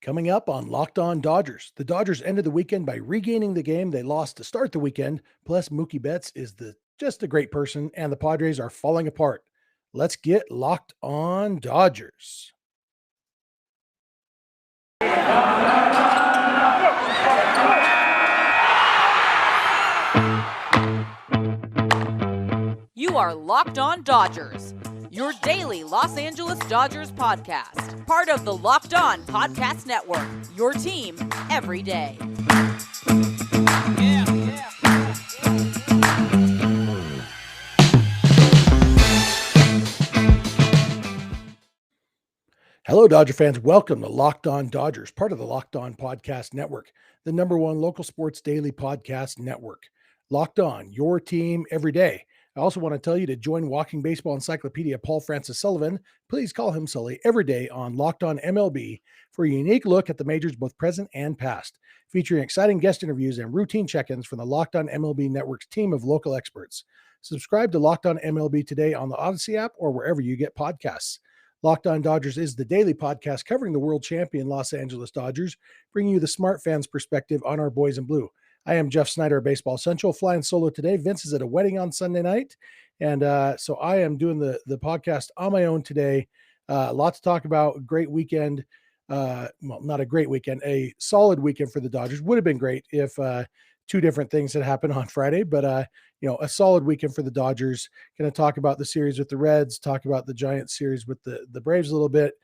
Coming up on Locked On Dodgers, the Dodgers ended the weekend by regaining the game they lost to start the weekend. Plus, Mookie Betts is just a great person, and the Padres are falling apart. Let's get Locked On Dodgers. You are Locked On Dodgers, your daily Los Angeles Dodgers podcast. Part of the Locked On Podcast Network, your team every day. Hello, Dodger fans. Welcome to Locked On Dodgers, part of the Locked On Podcast Network, the #1 local sports daily podcast network. Locked On, your team every day. I also want to tell you to join Walking Baseball Encyclopedia Paul Francis Sullivan. Please call him Sully every day on Locked On MLB for a unique look at the majors, both present and past, featuring exciting guest interviews and routine check-ins from the Locked On MLB Network's team of local experts. Subscribe to Locked On MLB today on the Odyssey app or wherever you get podcasts. Locked On Dodgers is the daily podcast covering the world champion Los Angeles Dodgers, bringing you the smart fans' perspective on our boys in blue. I am Jeff Snider of Baseball Central, flying solo today. Vince is at a wedding on Sunday night, and so I am doing the podcast on my own today. A lot to talk about. Great weekend. Well, not a great weekend, a solid weekend for the Dodgers. Would have been great if two different things had happened on Friday, but a solid weekend for the Dodgers. Going to talk about the series with the Reds, talk about the Giants series with the Braves a little bit.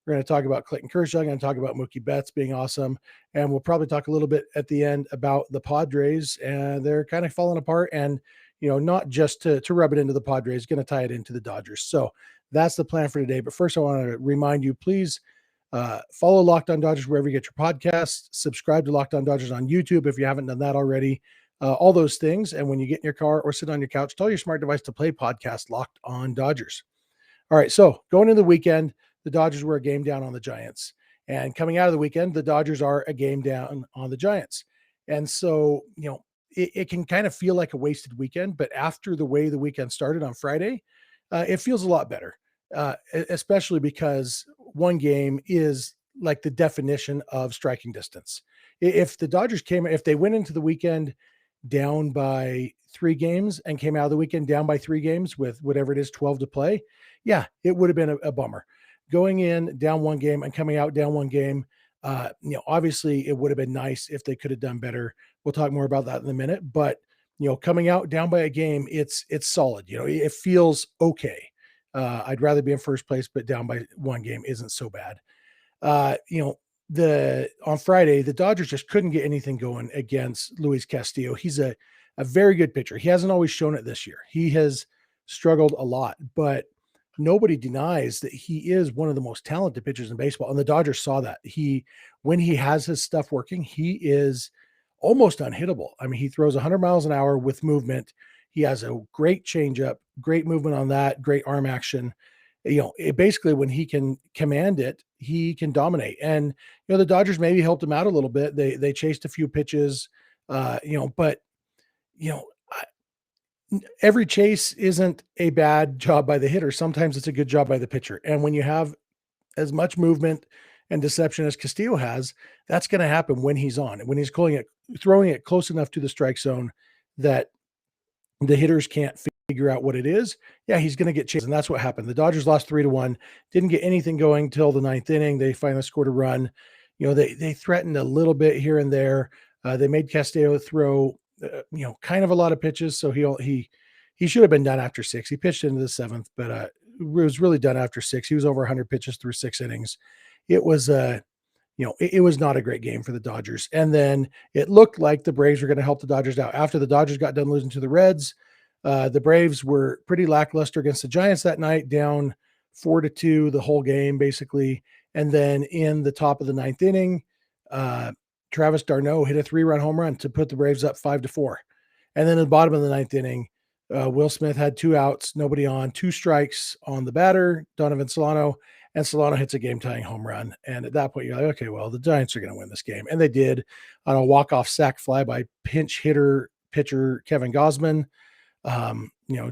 We're going to talk about Clayton Kershaw. I'm going to talk about Mookie Betts being awesome. And we'll probably talk a little bit at the end about the Padres. And they're kind of falling apart. And, not just to rub it into the Padres, going to tie it into the Dodgers. So that's the plan for today. But first, I want to remind you, please follow Locked On Dodgers wherever you get your podcasts. Subscribe to Locked On Dodgers on YouTube if you haven't done that already. All those things. And when you get in your car or sit on your couch, tell your smart device to play podcast Locked On Dodgers. All right, so going into the weekend, the Dodgers were a game down on the Giants. And coming out of the weekend, the Dodgers are a game down on the Giants. And so, it can kind of feel like a wasted weekend, but after the way the weekend started on Friday, it feels a lot better, especially because one game is like the definition of striking distance. If the Dodgers if they went into the weekend down by 3 games and came out of the weekend down by 3 games with whatever it is, 12 to play, yeah, it would have been a bummer. Going in down 1 game and coming out down 1 game, obviously it would have been nice if they could have done better. We'll talk more about that in a minute, but coming out down by a game, it's solid. It feels okay. I'd rather be in first place, but down by 1 game isn't so bad. On Friday, the Dodgers just couldn't get anything going against Luis Castillo. He's a very good pitcher. He hasn't always shown it this year. He has struggled a lot, but nobody denies that he is one of the most talented pitchers in baseball. And the Dodgers saw that. When he has his stuff working, he is almost unhittable. I mean, he throws 100 miles an hour with movement. He has a great changeup, great movement on that, great arm action. Basically when he can command it, he can dominate. And, the Dodgers maybe helped him out a little bit. They chased a few pitches, but every chase isn't a bad job by the hitter. Sometimes it's a good job by the pitcher. And when you have as much movement and deception as Castillo has, that's going to happen when he's on. And when he's throwing it close enough to the strike zone that the hitters can't figure out what it is, yeah, he's going to get chased. And that's what happened. The Dodgers lost 3-1, didn't get anything going till the 9th inning. They finally scored a run. They threatened a little bit here and there. They made Castillo throw, kind of a lot of pitches. So he should have been done after 6. He pitched into the 7th, but it was really done after 6. He was over 100 pitches through 6 innings. It was it was not a great game for the Dodgers. And then it looked like the Braves were going to help the Dodgers out. After the Dodgers got done losing to the Reds, the Braves were pretty lackluster against the Giants that night, down 4-2 the whole game, basically. And then in the top of the 9th inning, Travis d'Arnaud hit a 3-run home run to put the Braves up 5-4. And then at the bottom of the 9th inning, Will Smith had 2 outs, nobody on, 2 strikes on the batter, Donovan Solano, and Solano hits a game-tying home run. And at that point, you're like, okay, well, the Giants are going to win this game. And they did on a walk-off sac fly by pinch hitter pitcher Kevin Gausman.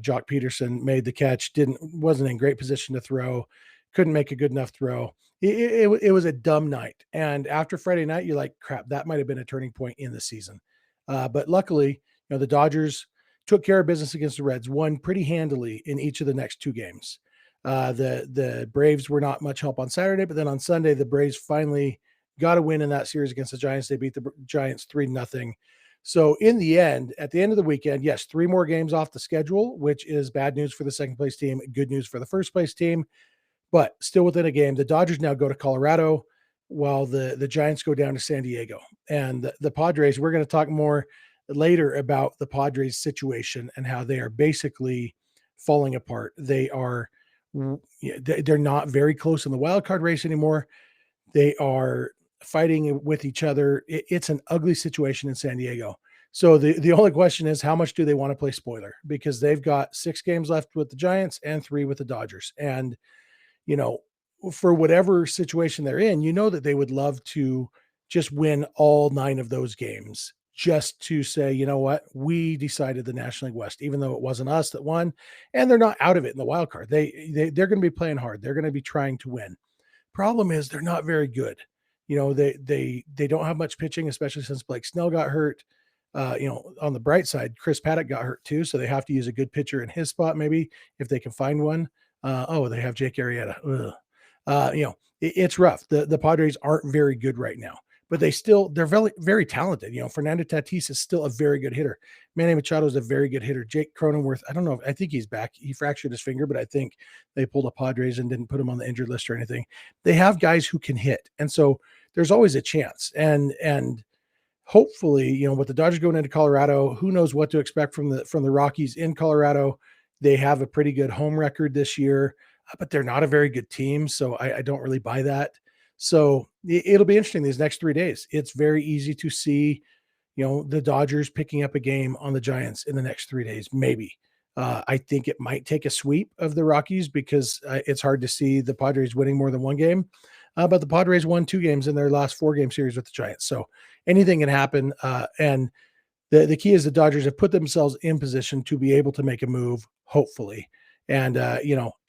Jock Peterson made the catch, wasn't in great position to throw, couldn't make a good enough throw. it was a dumb night. And after Friday night, you're like, crap, that might have been a turning point in the season. But luckily, the Dodgers took care of business against the Reds, won pretty handily in each of the next two games. The Braves were not much help on Saturday, but then on Sunday, the Braves finally got a win in that series against the Giants. They beat the Giants 3-0. So in the end, at the end of the weekend, yes, 3 more games off the schedule, which is bad news for the second place team, good news for the first place team, but still within a game. The Dodgers now go to Colorado while the Giants go down to San Diego. And the Padres, we're going to talk more later about the Padres situation and how they are basically falling apart. They're not very close in the wild card race anymore. They are fighting with each other. It's an ugly situation in San Diego. So the only question is, how much do they want to play spoiler? Because they've got 6 games left with the Giants and 3 with the Dodgers. And, for whatever situation they're in, that they would love to just win all 9 of those games, just to say, you know what, we decided the National League West, even though it wasn't us that won, and they're not out of it in the wild card. They're going to be playing hard. They're going to be trying to win. Problem is they're not very good. They don't have much pitching, especially since Blake Snell got hurt. On the bright side, Chris Paddock got hurt too, so they have to use a good pitcher in his spot, maybe if they can find one. They have Jake Arrieta. It's rough. The Padres aren't very good right now, but they're very, very talented. Fernando Tatis is still a very good hitter. Manny Machado is a very good hitter. Jake Cronenworth, I don't know. I think he's back. He fractured his finger, but I think they pulled a Padres and didn't put him on the injured list or anything. They have guys who can hit. And so there's always a chance. And hopefully, with the Dodgers going into Colorado, who knows what to expect from the Rockies in Colorado. They have a pretty good home record this year, but they're not a very good team. So I don't really buy that. So it'll be interesting these next 3 days. It's very easy to see, the Dodgers picking up a game on the Giants in the next 3 days, maybe. I think it might take a sweep of the Rockies because it's hard to see the Padres winning more than one game. But the Padres won 2 games in their last 4-game series with the Giants. So anything can happen. And the key is the Dodgers have put themselves in position to be able to make a move, hopefully. And,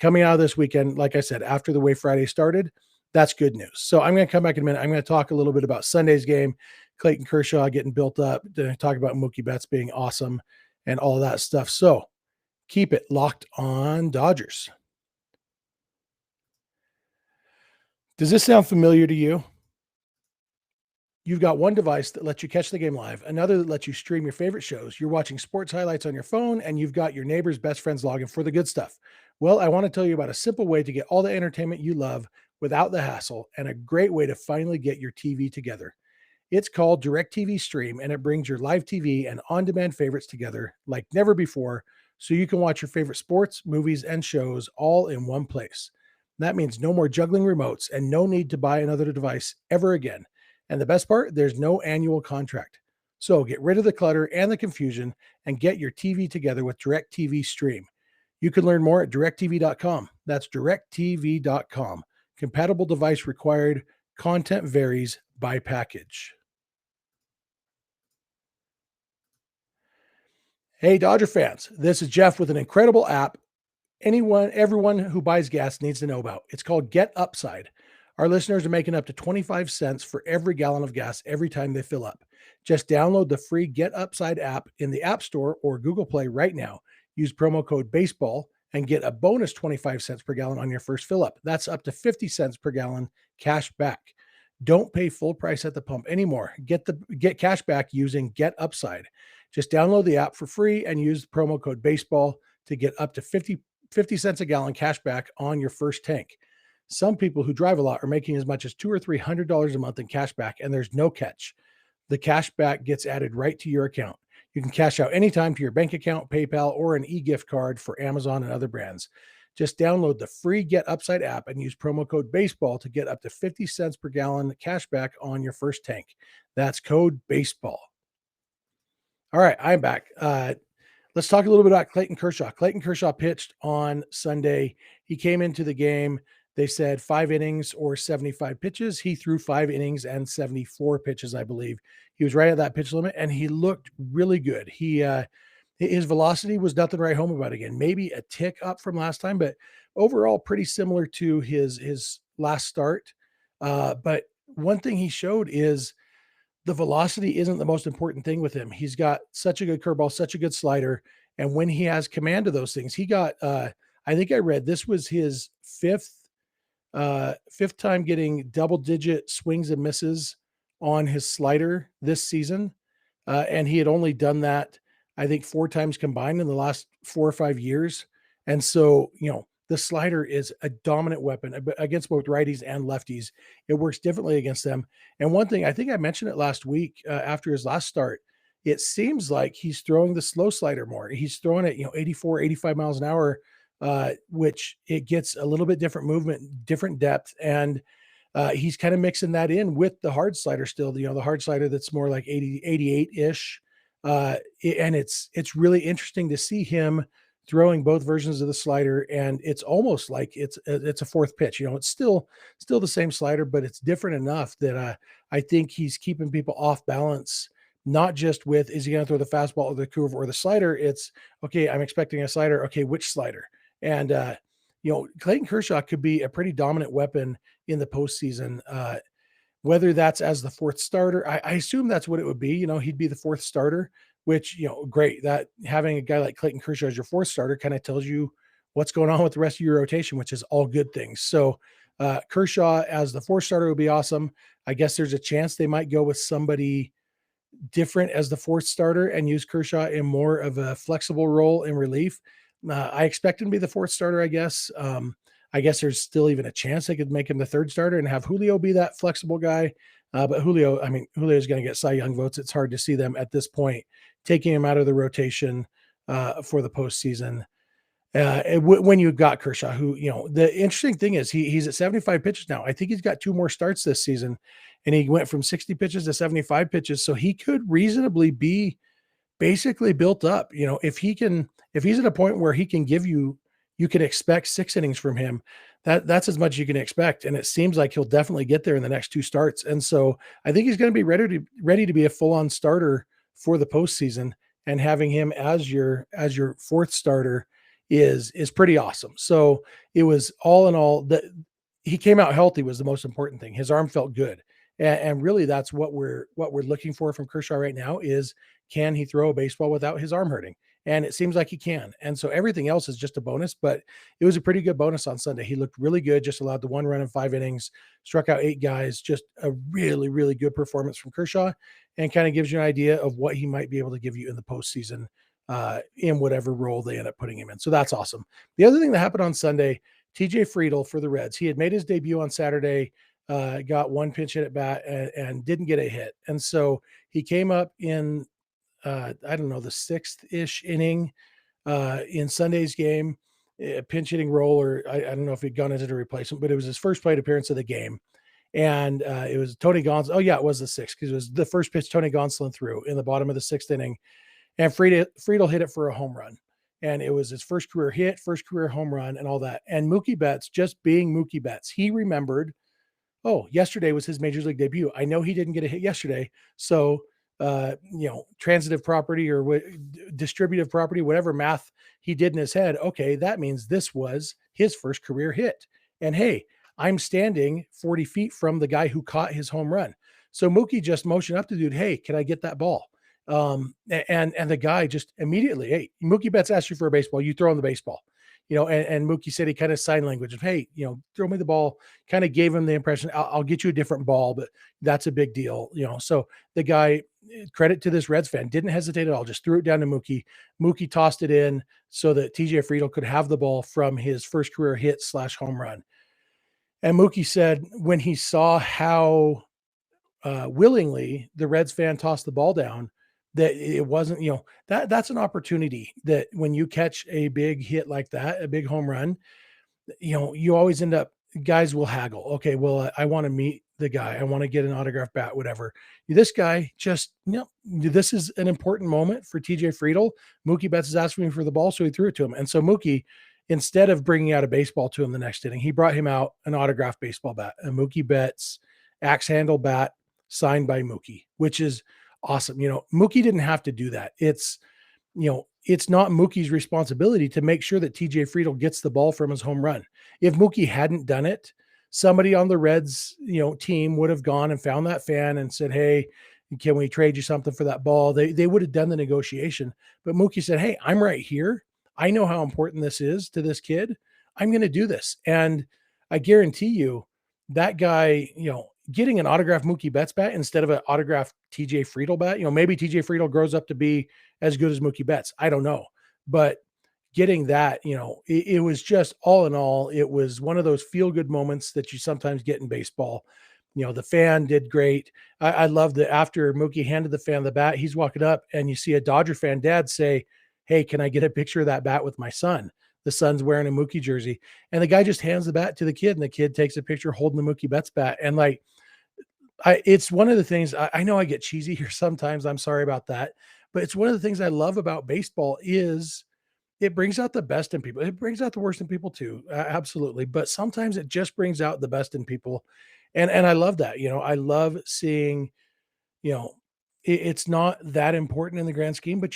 coming out of this weekend, like I said, after the way Friday started, that's good news. So I'm going to come back in a minute. I'm going to talk a little bit about Sunday's game, Clayton Kershaw getting built up, to talk about Mookie Betts being awesome and all of that stuff. So keep it locked on Dodgers. Does this sound familiar to you? You've got one device that lets you catch the game live, another that lets you stream your favorite shows. You're watching sports highlights on your phone, and you've got your neighbor's best friend's login for the good stuff. Well, I want to tell you about a simple way to get all the entertainment you love without the hassle, and a great way to finally get your TV together. It's called DirecTV Stream, and it brings your live TV and on-demand favorites together like never before, so you can watch your favorite sports, movies, and shows all in one place. That means no more juggling remotes and no need to buy another device ever again. And the best part, there's no annual contract. So get rid of the clutter and the confusion and get your TV together with DirecTV Stream. You can learn more at directv.com. That's directv.com. Compatible device required. Content varies by package. Hey, Dodger fans, this is Jeff with an incredible app everyone who buys gas needs to know about. It's called Get Upside. Our listeners are making up to 25 cents for every gallon of gas every time they fill up. Just download the free Get Upside app in the App Store or Google Play right now. Use promo code BASEBALL and get a bonus 25 cents per gallon on your first fill up. That's up to 50 cents per gallon cash back. Don't pay full price at the pump anymore. Get cash back using Get Upside. Just download the app for free and use the promo code BASEBALL to get up to 50 cents a gallon cash back on your first tank. Some people who drive a lot are making as much as $200 or $300 a month in cash back, and there's no catch. The cash back gets added right to your account. You can cash out anytime to your bank account, PayPal, or an e-gift card for Amazon and other brands. Just download the free Get Upside app and use promo code BASEBALL to get up to 50 cents per gallon cash back on your first tank. That's code BASEBALL. All right, I'm back. Let's talk a little bit about Clayton Kershaw. Clayton Kershaw pitched on Sunday. He came into the game. They said 5 innings or 75 pitches. He threw 5 innings and 74 pitches, I believe. He was right at that pitch limit, and he looked really good. His velocity was nothing to write home about again. Maybe a tick up from last time, but overall pretty similar to his last start. But one thing he showed is the velocity isn't the most important thing with him. He's got such a good curveball, such a good slider. And when he has command of those things, he got, I think I read this was his fifth time getting double digit swings and misses on his slider this season. And he had only done that, I think, 4 times combined in the last 4 or 5 years. And so, the slider is a dominant weapon against both righties and lefties. It works differently against them. And one thing, I think I mentioned it last week after his last start, it seems like he's throwing the slow slider more. He's throwing it, 84, 85 miles an hour, which it gets a little bit different movement, different depth. And he's kind of mixing that in with the hard slider still, the hard slider that's more like 80, 88-ish. And it's really interesting to see him throwing both versions of the slider, and it's almost like it's a fourth pitch. It's still the same slider, but it's different enough that I think he's keeping people off balance, not just with, is he going to throw the fastball or the curve or the slider? It's, okay, I'm expecting a slider. Okay, which slider? And, Clayton Kershaw could be a pretty dominant weapon in the postseason, whether that's as the fourth starter. I assume that's what it would be. He'd be the fourth starter, which, great. That having a guy like Clayton Kershaw as your fourth starter kind of tells you what's going on with the rest of your rotation, which is all good things. So Kershaw as the fourth starter would be awesome. I guess there's a chance they might go with somebody different as the fourth starter and use Kershaw in more of a flexible role in relief. I expect him to be the fourth starter, I guess. I guess there's still even a chance they could make him the third starter and have Julio be that flexible guy. But Julio's going to get Cy Young votes. It's hard to see them at this point taking him out of the rotation for the postseason. When you got Kershaw, who, the interesting thing is he's at 75 pitches now. I think he's got 2 more starts this season, and he went from 60 pitches to 75 pitches. So he could reasonably be basically built up. If he's at a point where he can give you can expect 6 innings from him. That's as much as you can expect. And it seems like he'll definitely get there in the next 2 starts. And so I think he's going to be ready to be a full-on starter for the postseason, and having him as your fourth starter is pretty awesome. So it was all in all that he came out healthy was the most important thing. His arm felt good. And really that's what we're looking for from Kershaw right now is, can he throw a baseball without his arm hurting? And it seems like he can. And so everything else is just a bonus, but it was a pretty good bonus on Sunday. He looked really good, just allowed the 1 run in 5 innings, struck out 8 guys, just a really, really good performance from Kershaw, and kind of gives you an idea of what he might be able to give you in the postseason in whatever role they end up putting him in. So that's awesome. The other thing that happened on Sunday, TJ Friedl for the Reds, he had made his debut on Saturday, got 1 pinch hit at bat and didn't get a hit. And so he came up in, I don't know, the 6th-ish inning in Sunday's game, a pinch hitting role, or I don't know if he'd gone into the replacement, but it was his first plate appearance of the game. And it was Tony Gonsolin. Oh, yeah, it was the 6th, because it was the first pitch Tony Gonsolin threw in the bottom of the 6th inning. And Friedl hit it for a home run. And it was his first career hit, first career home run, and all that. And Mookie Betts, just being Mookie Betts, he remembered, oh, yesterday was his major league debut. I know he didn't get a hit yesterday. So, transitive property or distributive property, whatever math he did in his head. Okay, that means this was his first career hit. And hey, I'm standing 40 feet from the guy who caught his home run. So Mookie just motioned up to the dude, hey, can I get that ball? And the guy just immediately, hey, Mookie Betts asked you for a baseball, you throw him the baseball. And Mookie said he kind of sign language of, hey, throw me the ball, kind of gave him the impression, I'll get you a different ball, but that's a big deal. So the guy, credit to this Reds fan, didn't hesitate at all, just threw it down to Mookie. Mookie tossed it in so that TJ Friedl could have the ball from his first career hit / home run. And Mookie said when he saw how willingly the Reds fan tossed the ball down, that it wasn't, that's an opportunity that when you catch a big hit like that, a big home run, you always end up, guys will haggle. Okay, well, I want to meet the guy. I want to get an autograph bat, whatever. This guy just, this is an important moment for TJ Friedl. Mookie Betts is asking me for the ball, so he threw it to him. And so Mookie, instead of bringing out a baseball to him the next inning, he brought him out an autographed baseball bat, a Mookie Betts axe handle bat signed by Mookie, which is awesome. Mookie didn't have to do that. It's not Mookie's responsibility to make sure that TJ Friedl gets the ball from his home run. If Mookie hadn't done it, somebody on the Reds, team would have gone and found that fan and said, "Hey, can we trade you something for that ball?" They would have done the negotiation. But Mookie said, "Hey, I'm right here. I know how important this is to this kid. I'm going to do this." And I guarantee you that guy, getting an autographed Mookie Betts bat instead of an autographed TJ Friedl bat, maybe TJ Friedl grows up to be as good as Mookie Betts. I don't know. But getting that, it was just all in all, it was one of those feel good moments that you sometimes get in baseball. The fan did great. I love that after Mookie handed the fan the bat, he's walking up and you see a Dodger fan dad say, "Hey, can I get a picture of that bat with my son?" The son's wearing a Mookie jersey. And the guy just hands the bat to the kid and the kid takes a picture holding the Mookie Betts bat. And like, it's one of the things I know I get cheesy here sometimes. I'm sorry about that. But it's one of the things I love about baseball is it brings out the best in people. It brings out the worst in people too. Absolutely. But sometimes it just brings out the best in people. And I love that. I love seeing, you know, it's not that important in the grand scheme, but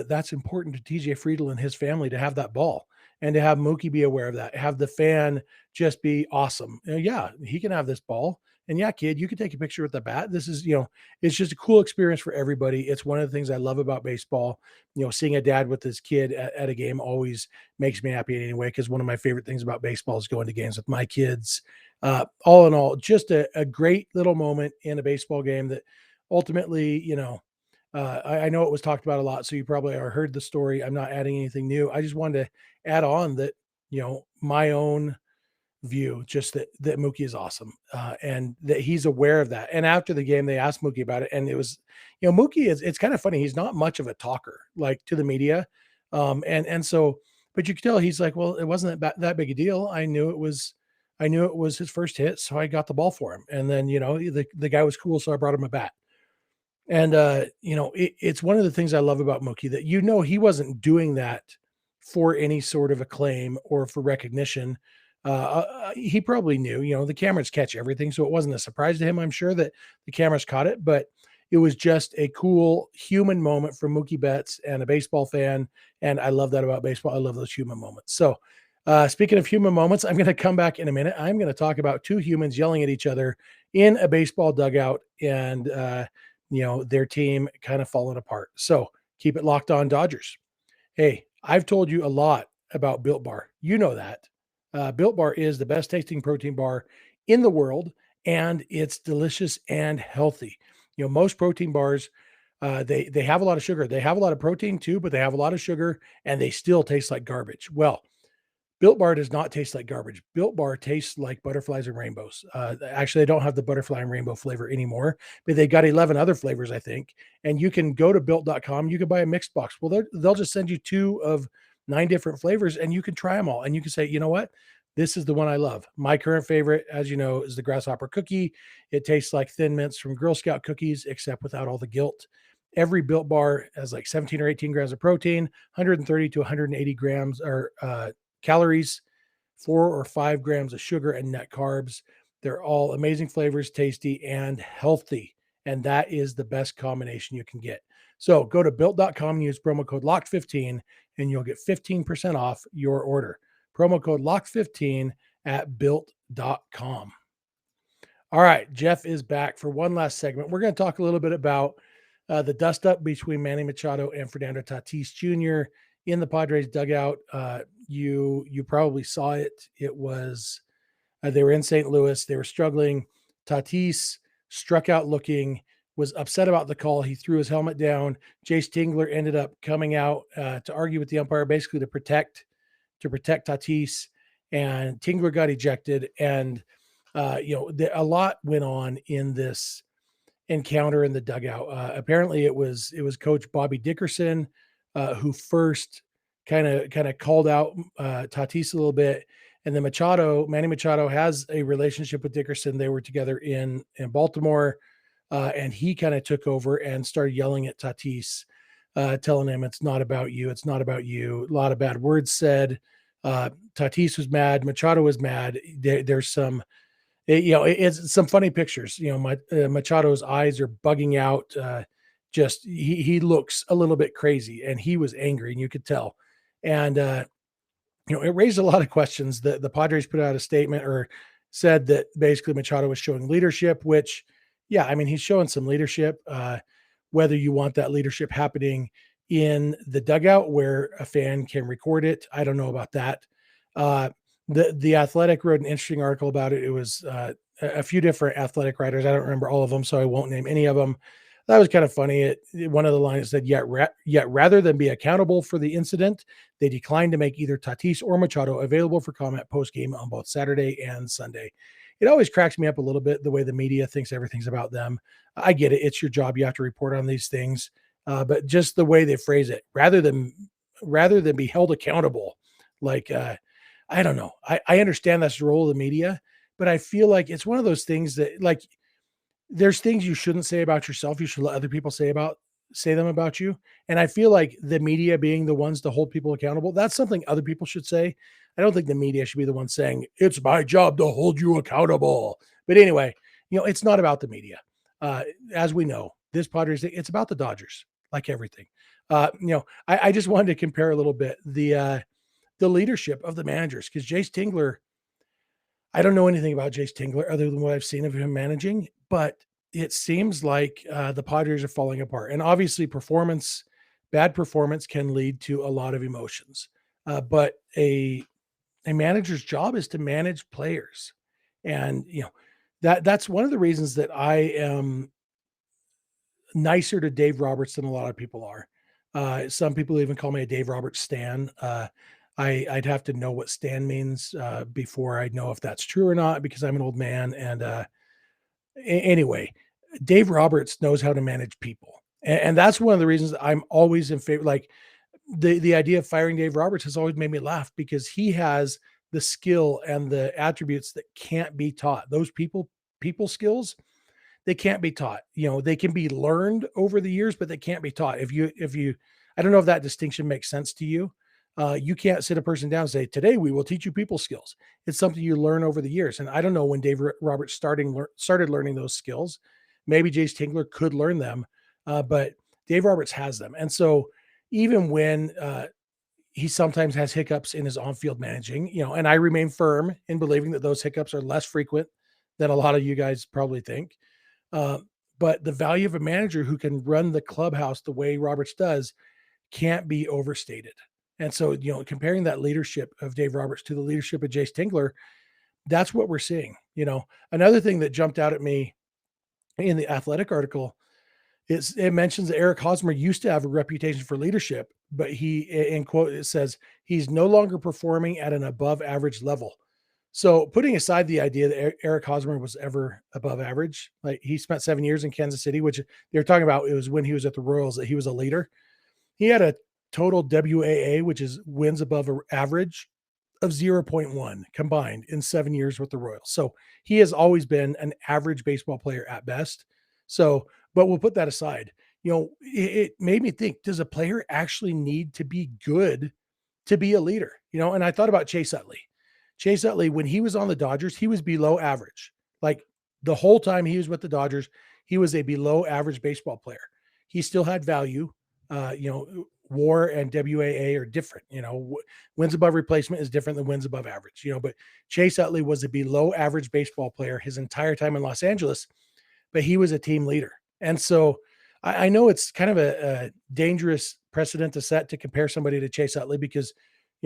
that's important to TJ Friedl and his family to have that ball and to have Mookie be aware of that, have the fan just be awesome. Yeah, he can have this ball. And yeah, kid, you can take a picture with the bat. This is, it's just a cool experience for everybody. It's one of the things I love about baseball. Seeing a dad with his kid at a game always makes me happy anyway, because one of my favorite things about baseball is going to games with my kids. All in all, just a great little moment in a baseball game that ultimately, I know it was talked about a lot, so you probably are heard the story. I'm not adding anything new. I just wanted to add on that, my own view, just that Mookie is awesome, and that he's aware of that. And after the game, they asked Mookie about it, and it was, Mookie it's kind of funny. He's not much of a talker, like to the media, and so, but you could tell he's like, well, it wasn't that big a deal. I knew it was his first hit, so I got the ball for him, and then the guy was cool, so I brought him a bat. And it's one of the things I love about Mookie that he wasn't doing that for any sort of acclaim or for recognition. He probably knew, the cameras catch everything, so it wasn't a surprise to him. I'm sure that the cameras caught it, but it was just a cool human moment for Mookie Betts and a baseball fan, and I love that about baseball. I love those human moments. So, speaking of human moments, I'm going to come back in a minute. I'm going to talk about two humans yelling at each other in a baseball dugout, and their team kind of falling apart. So keep it locked on Dodgers. Hey, I've told you a lot about Built Bar. You know that. Built Bar is the best tasting protein bar in the world, and it's delicious and healthy. Most protein bars, they have a lot of sugar. They have a lot of protein too, but they have a lot of sugar and they still taste like garbage. Well, Built Bar does not taste like garbage. Built Bar tastes like butterflies and rainbows. Actually, they don't have the butterfly and rainbow flavor anymore, but they got 11 other flavors, I think. And you can go to built.com. You can buy a mixed box. Well, they'll just send you 2 of 9 different flavors and you can try them all. And you can say, you know what? This is the one I love. My current favorite, as you know, is the grasshopper cookie. It tastes like Thin Mints from Girl Scout cookies, except without all the guilt. Every Built Bar has like 17 or 18 grams of protein, 130 to 180 grams or calories, 4 or 5 grams of sugar and net carbs. They're all amazing flavors, tasty and healthy. And that is the best combination you can get. So go to built.com and use promo code LOCKED15 and you'll get 15% off your order. Promo code LOCKED15 at built.com. All right, Jeff is back for one last segment. We're going to talk a little bit about the dust up between Manny Machado and Fernando Tatis Jr. in the Padres dugout. You probably saw it. It was they were in St. Louis. They were struggling. Tatis struck out looking, was upset about the call. He threw his helmet down. Jace Tingler ended up coming out to argue with the umpire, basically to protect Tatis. And Tingler got ejected. And a lot went on in this encounter in the dugout. Apparently, it was Coach Bobby Dickerson who first kind of called out Tatis a little bit, and then Manny Machado has a relationship with Dickerson. They were together in Baltimore, and he kind of took over and started yelling at Tatis, telling him it's not about you, it's not about you. A lot of bad words said. Tatis was mad, Machado was mad. There's some. It's some funny pictures. Machado's eyes are bugging out. Just he looks a little bit crazy, and he was angry, and you could tell. And it raised a lot of questions. The Padres put out a statement, or said that basically Machado was showing leadership, which, yeah, I mean, he's showing some leadership. Whether you want that leadership happening in the dugout where a fan can record it, I don't know about that. The Athletic wrote an interesting article about it. It was a few different Athletic writers. I don't remember all of them, so I won't name any of them. That was kind of funny. One of the lines said, yet rather than be accountable for the incident, they declined to make either Tatis or Machado available for comment post-game on both Saturday and Sunday. It always cracks me up a little bit the way the media thinks everything's about them. I get it. It's your job. You have to report on these things. But just the way they phrase it, rather than be held accountable, like, I don't know. I understand that's the role of the media, but I feel like it's one of those things that, like, there's things you shouldn't say about yourself. You should let other people say them about you. And I feel like the media being the ones to hold people accountable, that's something other people should say. I don't think the media should be the one saying it's my job to hold you accountable. But anyway, it's not about the media. As we know, this Padres thing, it's about the Dodgers, like everything. I just wanted to compare a little bit the leadership of the managers, because Jace Tingler, I don't know anything about Jace Tingler other than what I've seen of him managing, but it seems like the Padres are falling apart. And obviously bad performance can lead to a lot of emotions. But a manager's job is to manage players. And, that's one of the reasons that I am nicer to Dave Roberts than a lot of people are. Some people even call me a Dave Roberts stan. I'd have to know what stan means before I know if that's true or not, because I'm an old man. And anyway, Dave Roberts knows how to manage people. And that's one of the reasons I'm always in favor. Like, the idea of firing Dave Roberts has always made me laugh, because he has the skill and the attributes that can't be taught. Those people skills, they can't be taught. They can be learned over the years, but they can't be taught. If you, I don't know if that distinction makes sense to you. You can't sit a person down and say, today we will teach you people skills. It's something you learn over the years. And I don't know when Dave Roberts started learning those skills. Maybe Jace Tingler could learn them, but Dave Roberts has them. And so even when he sometimes has hiccups in his on-field managing, and I remain firm in believing that those hiccups are less frequent than a lot of you guys probably think. But the value of a manager who can run the clubhouse the way Roberts does can't be overstated. And so, comparing that leadership of Dave Roberts to the leadership of Jace Tingler, that's what we're seeing. Another thing that jumped out at me in the Athletic article is it mentions that Eric Hosmer used to have a reputation for leadership, but he, in quote, it says he's no longer performing at an above average level. So putting aside the idea that Eric Hosmer was ever above average, like, he spent 7 years in Kansas City, which they were talking about, it was when he was at the Royals that he was a leader. He had a total WAA, which is wins above average, of 0.1 combined in 7 years with the Royals. So he has always been an average baseball player at best. So, but we'll put that aside. It made me think, does a player actually need to be good to be a leader? And I thought about Chase Utley. Chase Utley, when he was on the Dodgers, he was below average. Like, the whole time he was with the Dodgers, he was a below average baseball player. He still had value. WAR and WAA are different. Wins above replacement is different than wins above average. But Chase Utley was a below average baseball player his entire time in Los Angeles, but he was a team leader. And so I know it's kind of a dangerous precedent to set to compare somebody to Chase Utley, because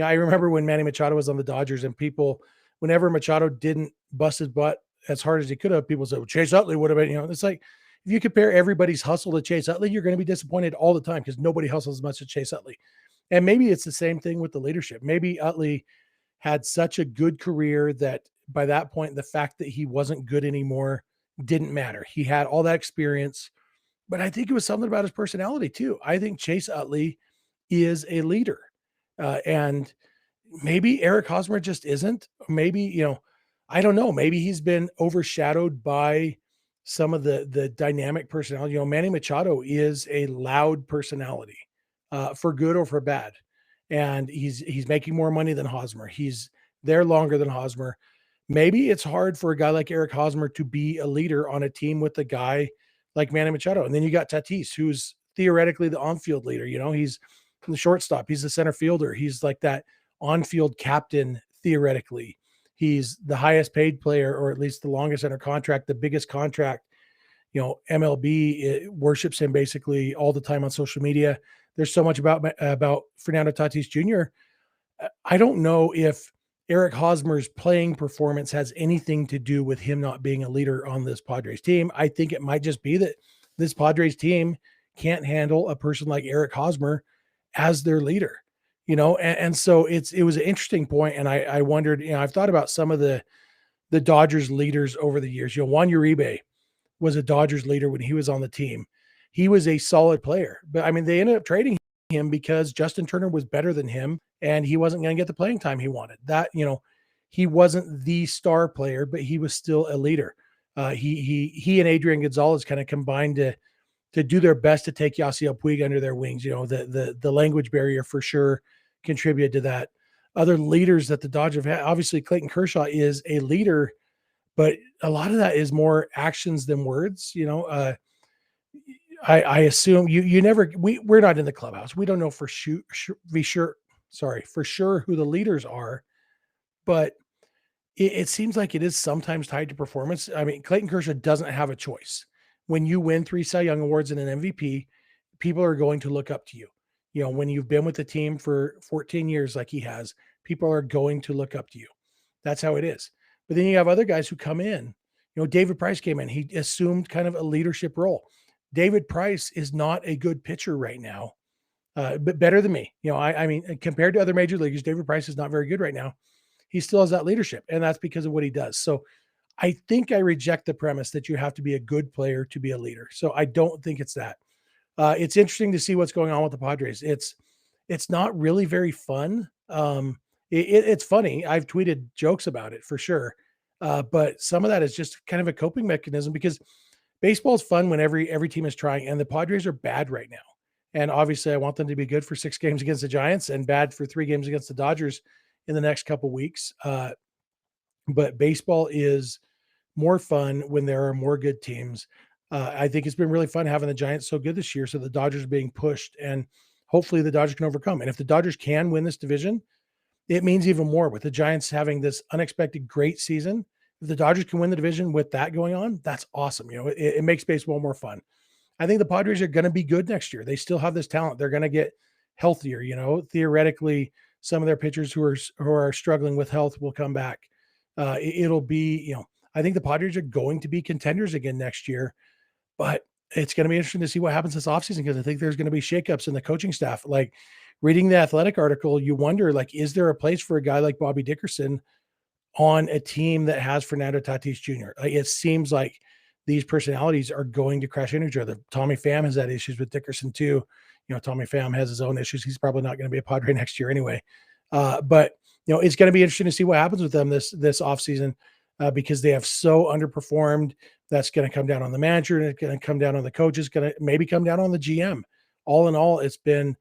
I remember when Manny Machado was on the Dodgers, and people, whenever Machado didn't bust his butt as hard as he could have, people said, well, Chase Utley would have been, it's like, if you compare everybody's hustle to Chase Utley, you're going to be disappointed all the time, because nobody hustles as much as Chase Utley. And maybe it's the same thing with the leadership. Maybe Utley had such a good career that by that point, the fact that he wasn't good anymore didn't matter. He had all that experience, but I think it was something about his personality too. I think Chase Utley is a leader. And maybe Eric Hosmer just isn't. Maybe, I don't know. Maybe he's been overshadowed by some of the dynamic personality. Manny Machado is a loud personality, for good or for bad. And he's making more money than Hosmer. He's there longer than Hosmer. Maybe it's hard for a guy like Eric Hosmer to be a leader on a team with a guy like Manny Machado. And then you got Tatis, who's theoretically the on-field leader. He's the shortstop. He's the center fielder. He's like that on-field captain, theoretically. He's the highest paid player, or at least the longest under contract, the biggest contract. MLB worships him basically all the time on social media. There's so much about Fernando Tatis Jr. I don't know if Eric Hosmer's playing performance has anything to do with him not being a leader on this Padres team. I think it might just be that this Padres team can't handle a person like Eric Hosmer as their leader, and so it was an interesting point. And I wondered, I've thought about some of the Dodgers leaders over the years. Juan Uribe was a Dodgers leader when he was on the team. He was a solid player, but I mean, they ended up trading him because Justin Turner was better than him and he wasn't going to get the playing time he wanted. That, he wasn't the star player, but he was still a leader. He and Adrian Gonzalez kind of combined to do their best to take Yasiel Puig under their wings. The language barrier for sure contributed to that. Other leaders that the Dodgers have had, obviously Clayton Kershaw is a leader, but a lot of that is more actions than words. I assume we're not in the clubhouse. We don't know for sure who the leaders are, but it seems like it is sometimes tied to performance. I mean, Clayton Kershaw doesn't have a choice. When you win 3 Cy Young Awards and an MVP, people are going to look up to you. When you've been with the team for 14 years, like he has, people are going to look up to you. That's how it is. But then you have other guys who come in. David Price came in. He assumed kind of a leadership role. David Price is not a good pitcher right now, but better than me. I mean, compared to other major leaguers, David Price is not very good right now. He still has that leadership, and that's because of what he does. So I think I reject the premise that you have to be a good player to be a leader. So I don't think it's that. It's interesting to see what's going on with the Padres. It's not really very fun. It's funny. I've tweeted jokes about it for sure. But some of that is just kind of a coping mechanism because baseball is fun when every team is trying, and the Padres are bad right now. And obviously I want them to be good for 6 games against the Giants and bad for 3 games against the Dodgers in the next couple of weeks. But baseball is more fun when there are more good teams. I think it's been really fun having the Giants so good this year. So the Dodgers are being pushed, and hopefully the Dodgers can overcome. And if the Dodgers can win this division, it means even more with the Giants having this unexpected great season. If the Dodgers can win the division with that going on, that's awesome. It makes baseball more fun. I think the Padres are going to be good next year. They still have this talent. They're going to get healthier. Theoretically, some of their pitchers who are struggling with health will come back. It'll be, I think the Padres are going to be contenders again next year, but it's going to be interesting to see what happens this offseason because I think there's going to be shakeups in the coaching staff. Like reading the Athletic article, you wonder, like, is there a place for a guy like Bobby Dickerson on a team that has Fernando Tatis Jr.? Like, it seems like these personalities are going to crash into each other. Tommy Pham has had issues with Dickerson too. Tommy Pham has his own issues. He's probably not going to be a Padre next year anyway. But it's going to be interesting to see what happens with them this offseason because they have so underperformed. That's going to come down on the manager, and it's going to come down on the coach. It's going to maybe come down on the GM. All in all, it's been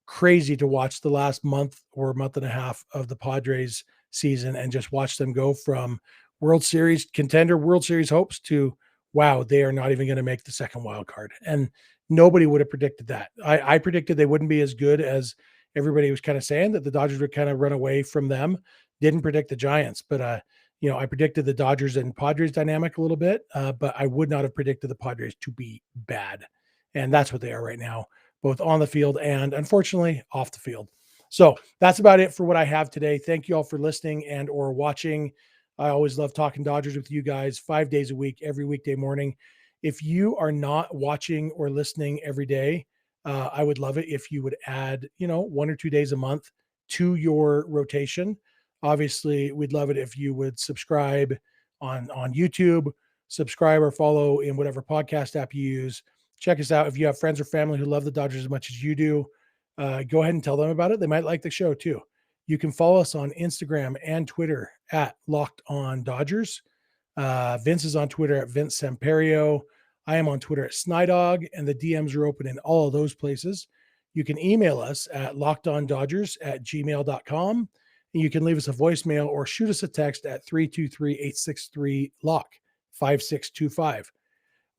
crazy to watch the last month or month and a half of the Padres season and just watch them go from World Series contender, World Series hopes to, wow, they are not even going to make the second wild card. And nobody would have predicted that. I predicted they wouldn't be as good as everybody was kind of saying, that the Dodgers would kind of run away from them. Didn't predict the Giants, but I predicted the Dodgers and Padres dynamic a little bit, but I would not have predicted the Padres to be bad. And that's what they are right now, both on the field and unfortunately off the field. So that's about it for what I have today. Thank you all for listening and or watching. I always love talking Dodgers with you guys 5 days a week, every weekday morning. If you are not watching or listening every day, I would love it if you would add, 1 or 2 days a month to your rotation. Obviously, we'd love it if you would subscribe on YouTube, subscribe or follow in whatever podcast app you use. Check us out. If you have friends or family who love the Dodgers as much as you do, go ahead and tell them about it. They might like the show too. You can follow us on Instagram and Twitter at Locked On Dodgers. Vince is on Twitter at Vince Samperio. I am on Twitter at Snydog, and the DMs are open in all of those places. You can email us at lockedondodgers@gmail.com, and you can leave us a voicemail or shoot us a text at 323-863-LOCK 5625.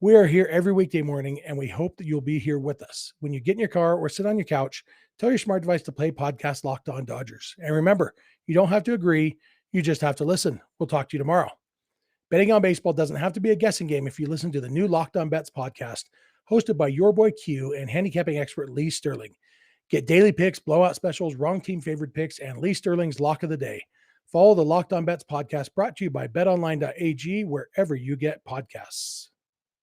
We are here every weekday morning, and we hope that you'll be here with us. When you get in your car or sit on your couch, Tell your smart device to play podcast Locked On Dodgers. And remember, you don't have to agree. You just have to listen. We'll talk to you tomorrow. Betting on baseball doesn't have to be a guessing game if you listen to the new Locked On Bets podcast, hosted by your boy Q and handicapping expert Lee Sterling. Get daily picks, blowout specials, wrong team favorite picks, and Lee Sterling's lock of the day. Follow the Locked On Bets podcast brought to you by BetOnline.ag wherever you get podcasts.